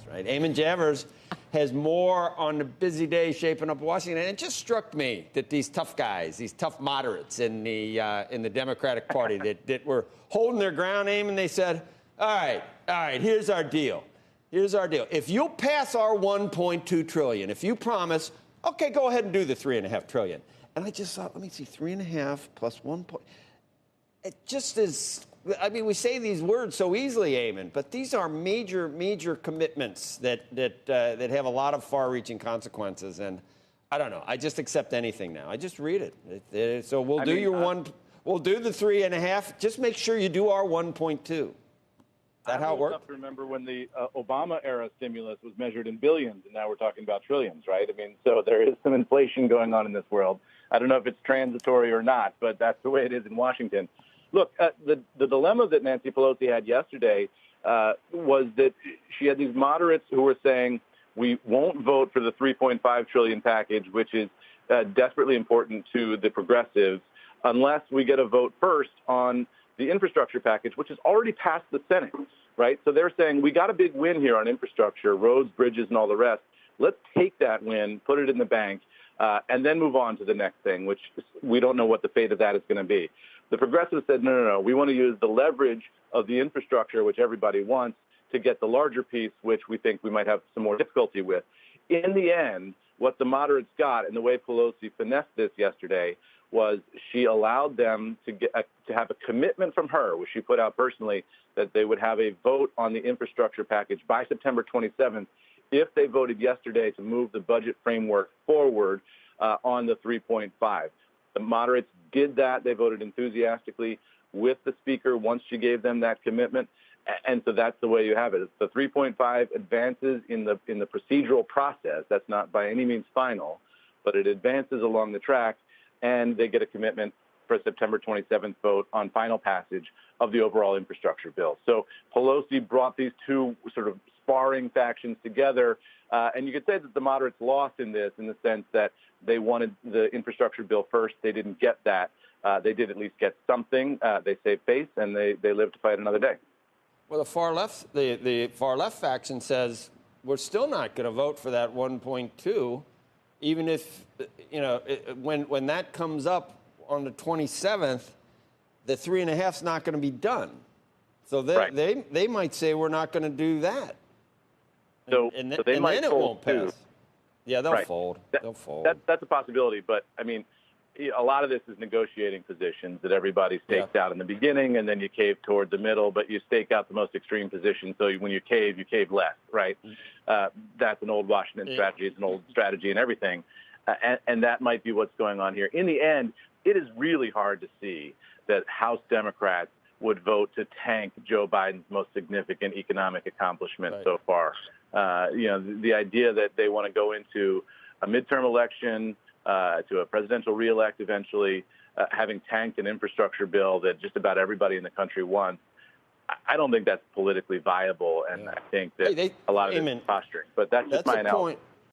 right? Eamon Javers has more on the busy day shaping up Washington. And it just struck me that these tough guys, these tough moderates in the Democratic Party that were holding their ground, Eamon, they said, all right, here's our deal. Here's our deal. If you'll pass our $1.2 trillion, if you promise, okay, go ahead and do the $3.5 trillion. And I just thought, let me see, 3.5 plus 1. It just is. I mean, we say these words so easily, Eamon, but these are major commitments that have a lot of far-reaching consequences. And I don't know. I just accept anything now. I just read it. So we'll We'll do the 3.5. Just make sure you do our 1.2. Is that how it works? I remember when the Obama-era stimulus was measured in billions, and now we're talking about trillions, right? I mean, so there is some inflation going on in this world. I don't know if it's transitory or not, but that's the way it is in Washington. Look, the dilemma that Nancy Pelosi had yesterday was that she had these moderates who were saying, we won't vote for the $3.5 trillion package, which is desperately important to the progressives, unless we get a vote first on the infrastructure package, which has already passed the Senate, right? So they're saying, we got a big win here on infrastructure, roads, bridges, and all the rest. Let's take that win, put it in the bank, and then move on to the next thing, which we don't know what the fate of that is going to be. The progressives said, no, we want to use the leverage of the infrastructure, which everybody wants, to get the larger piece, which we think we might have some more difficulty with. In the end, what the moderates got, and the way Pelosi finessed this yesterday, was she allowed them to have a commitment from her, which she put out personally, that they would have a vote on the infrastructure package by September 27th if they voted yesterday to move the budget framework forward on the 3.5. The moderates did that. They voted enthusiastically with the speaker once she gave them that commitment. And so that's the way you have it. The 3.5 advances in the procedural process. That's not by any means final, but it advances along the track, and they get a commitment for a September 27th vote on final passage of the overall infrastructure bill. So Pelosi brought these two sort of sparring factions together, and you could say that the moderates lost in this, in the sense that they wanted the infrastructure bill first. They didn't get that. They did at least get something. They saved face, and they live to fight another day. Well, the far left faction says we're still not going to vote for that 1.2, even if, when that comes up on the 27th, the 3.5 is not going to be done. So they might say we're not going to do that. And then it won't pass. Yeah, they'll fold. They'll fold. That's a possibility, but I mean, a lot of this is negotiating positions that everybody stakes out in the beginning, and then you cave toward the middle, but you stake out the most extreme position. So when you cave less, right? That's an old Washington strategy. It's an old strategy and everything. And that might be what's going on here. In the end, it is really hard to see that House Democrats would vote to tank Joe Biden's most significant economic accomplishment so far. The idea that they want to go into a midterm election, to a presidential reelect eventually, having tanked an infrastructure bill that just about everybody in the country wants, I don't think that's politically viable, and I think that a lot of it is posturing. But that's just my analysis.